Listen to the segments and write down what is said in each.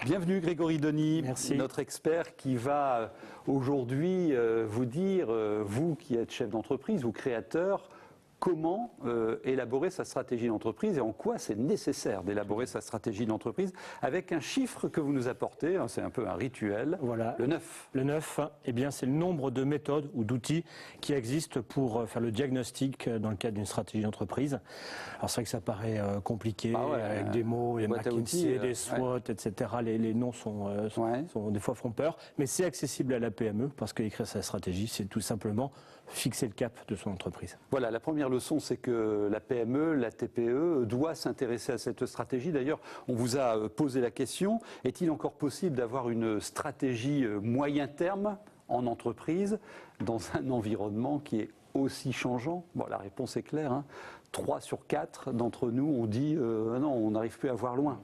Bienvenue Grégory Denis, Merci. Notre expert qui va aujourd'hui vous dire, vous qui êtes chef d'entreprise ou créateur, comment élaborer sa stratégie d'entreprise et en quoi c'est nécessaire d'élaborer sa stratégie d'entreprise avec un chiffre que vous nous apportez, hein, c'est un peu un rituel, voilà. le 9. Le 9, eh bien, c'est le nombre de méthodes ou d'outils qui existent pour faire le diagnostic dans le cadre d'une stratégie d'entreprise. Alors c'est vrai que ça paraît compliqué, avec des mots, des McKinsey, des SWOT, etc. Les noms sont des fois font peur, mais c'est accessible à la PME parce qu'écrire sa stratégie, c'est tout simplement fixer le cap de son entreprise. Voilà, la première leçon, c'est que la PME, la TPE doit s'intéresser à cette stratégie. D'ailleurs, on vous a posé la question, est-il encore possible d'avoir une stratégie moyen terme en entreprise dans un environnement qui est aussi changeant? Bon, la réponse est claire, hein. 3 sur 4 d'entre nous ont dit non, on n'arrive plus à voir loin.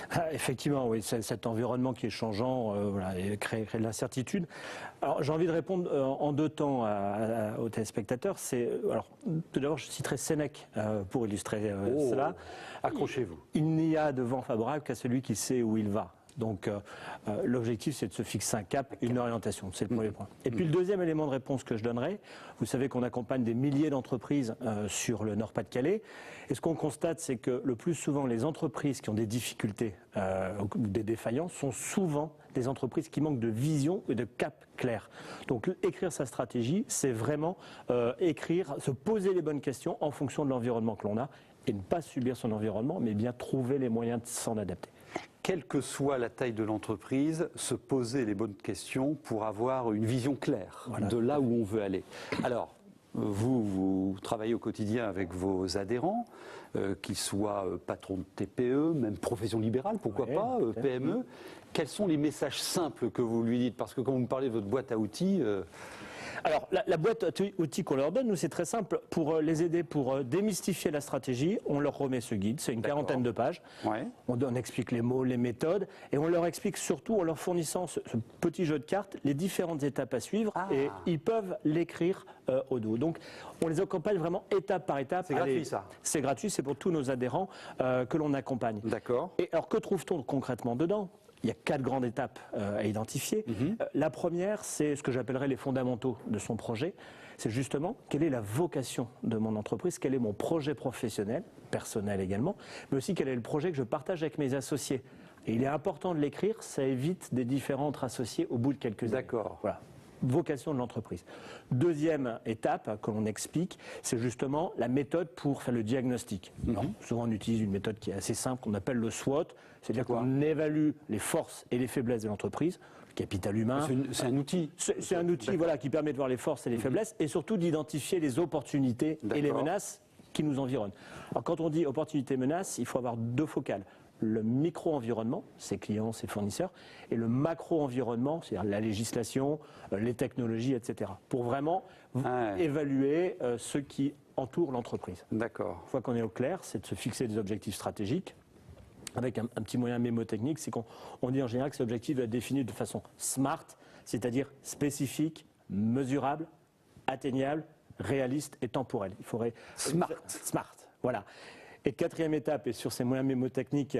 Ah, effectivement, oui, cet environnement qui est changeant et crée de l'incertitude. Alors, j'ai envie de répondre en deux temps aux téléspectateurs. Alors, tout d'abord, je citerai Sénèque pour illustrer cela. Accrochez-vous. Il n'y a de vent favorable qu'à celui qui sait où il va. Donc l'objectif, c'est de se fixer un cap, une orientation. C'est le premier point. Et puis le deuxième élément de réponse que je donnerai, vous savez qu'on accompagne des milliers d'entreprises sur le Nord-Pas-de-Calais. Et ce qu'on constate, c'est que le plus souvent, les entreprises qui ont des difficultés ou des défaillances sont souvent des entreprises qui manquent de vision et de cap clair. Donc écrire sa stratégie, c'est vraiment se poser les bonnes questions en fonction de l'environnement que l'on a et ne pas subir son environnement, mais bien trouver les moyens de s'en adapter. Quelle que soit la taille de l'entreprise, se poser les bonnes questions pour avoir une vision claire de là où on veut aller. Alors, vous travaillez au quotidien avec vos adhérents, qu'ils soient patrons de TPE, même profession libérale, pourquoi pas, PME. Quels sont les messages simples que vous lui dites? Parce que quand vous me parlez de votre boîte à outils... Alors, la boîte à outils qu'on leur donne, nous, c'est très simple. Pour les aider, pour démystifier la stratégie, on leur remet ce guide. C'est une quarantaine de pages. On explique les mots, les méthodes, et on leur explique surtout, en leur fournissant ce petit jeu de cartes, les différentes étapes à suivre, et ils peuvent l'écrire au dos. Donc, on les accompagne vraiment étape par étape. C'est gratuit, ça? C'est gratuit, c'est pour tous nos adhérents que l'on accompagne. D'accord. Et alors, que trouve-t-on concrètement dedans ? Il y a 4 grandes étapes à identifier. La première, c'est ce que j'appellerais les fondamentaux de son projet. C'est justement quelle est la vocation de mon entreprise, quel est mon projet professionnel, personnel également, mais aussi quel est le projet que je partage avec mes associés. Et il est important de l'écrire, ça évite des différends entre associés au bout de quelques années. D'accord. Voilà. Vocation de l'entreprise. Deuxième étape que l'on explique, c'est justement la méthode pour faire le diagnostic. Alors, souvent on utilise une méthode qui est assez simple, qu'on appelle le SWOT, c'est-à-dire qu'on évalue les forces et les faiblesses de l'entreprise, le capital humain. C'est un outil. C'est un outil qui permet de voir les forces et les faiblesses, et surtout d'identifier les opportunités et les menaces qui nous environnent. Alors quand on dit opportunité-menace, il faut avoir 2 focales. Le micro-environnement, ses clients, ses fournisseurs, et le macro-environnement, c'est-à-dire la législation, les technologies, etc. Pour vraiment évaluer ce qui entoure l'entreprise. D'accord. Une fois qu'on est au clair, c'est de se fixer des objectifs stratégiques. Avec un petit moyen mémotechnique, c'est qu'on dit en général que cet objectif va être défini de façon SMART, c'est-à-dire spécifique, mesurable, atteignable, réaliste et temporel. Il faudrait Smart, voilà. Et 4e étape, et sur ces moyens mémotechniques,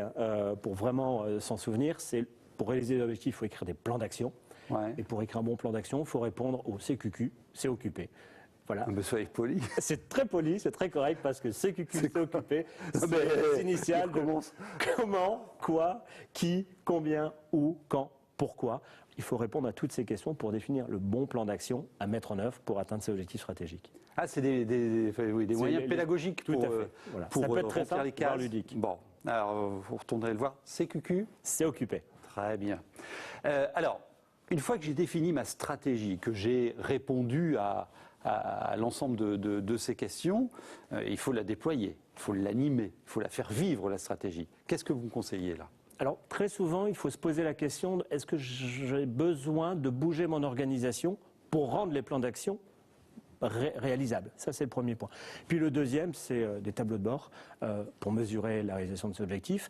pour vraiment s'en souvenir, c'est pour réaliser les objectifs, il faut écrire des plans d'action. Et pour écrire un bon plan d'action, il faut répondre au CQQ, c'est occupé. Voilà. Mais soyez poli. C'est très poli, c'est très correct parce que CQQ, c'est occupé. C'est initial. Comment, quoi, qui, combien, où, quand, pourquoi. Il faut répondre à toutes ces questions pour définir le bon plan d'action à mettre en œuvre pour atteindre ses objectifs stratégiques. Ah, c'est des moyens pédagogiques pour ça peut être très simple, les cases. voire ludique. Bon, alors vous retournerez le voir. CQQ. C'est occupé. Très bien. Alors, une fois que j'ai défini ma stratégie, que j'ai répondu à l'ensemble de ces questions, il faut la déployer, il faut l'animer, il faut la faire vivre, la stratégie. Qu'est-ce que vous me conseillez là ? Alors, très souvent, il faut se poser la question, est-ce que j'ai besoin de bouger mon organisation pour rendre les plans d'action réalisables? Ça, c'est le premier point. Puis le deuxième, c'est des tableaux de bord pour mesurer la réalisation de ces objectifs.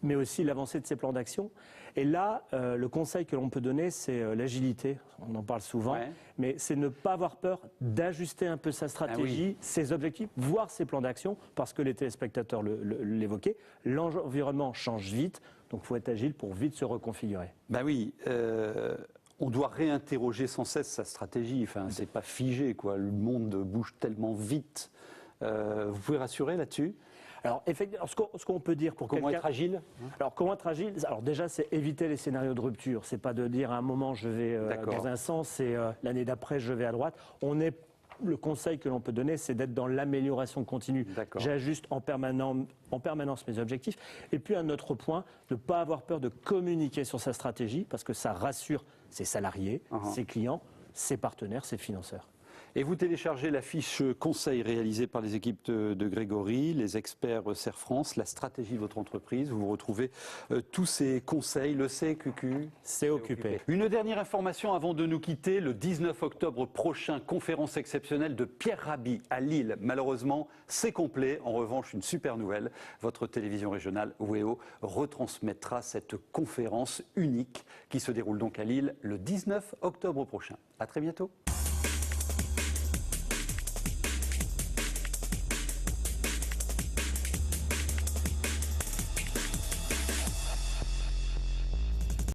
mais aussi l'avancée de ses plans d'action. Et là, le conseil que l'on peut donner, c'est l'agilité. On en parle souvent, mais c'est ne pas avoir peur d'ajuster un peu sa stratégie, ses objectifs, voire ses plans d'action, parce que les téléspectateurs l'évoquaient. L'environnement change vite, donc il faut être agile pour vite se reconfigurer. Ben oui. On doit réinterroger sans cesse sa stratégie. Enfin, c'est pas figé, quoi. Le monde bouge tellement vite. Vous pouvez rassurer là-dessus? Alors, effectivement, ce qu'on peut dire pour comment être agile? Alors, comment être agile? Alors, déjà, c'est éviter les scénarios de rupture. C'est pas de dire à un moment je vais dans un sens et l'année d'après je vais à droite. Le conseil que l'on peut donner, c'est d'être dans l'amélioration continue. J'ajuste en permanence mes objectifs. Et puis un autre point, de ne pas avoir peur de communiquer sur sa stratégie, parce que ça rassure ses salariés, ses clients, ses partenaires, ses financeurs. Et vous téléchargez la fiche conseil réalisée par les équipes de Grégory, les experts Serre France, la stratégie de votre entreprise. Vous retrouvez tous ces conseils, le CQQ. C'est occupé. Une dernière information avant de nous quitter. Le 19 octobre prochain, conférence exceptionnelle de Pierre Rabhi à Lille. Malheureusement, c'est complet. En revanche, une super nouvelle. Votre télévision régionale, WEO, retransmettra cette conférence unique qui se déroule donc à Lille le 19 octobre prochain. À très bientôt.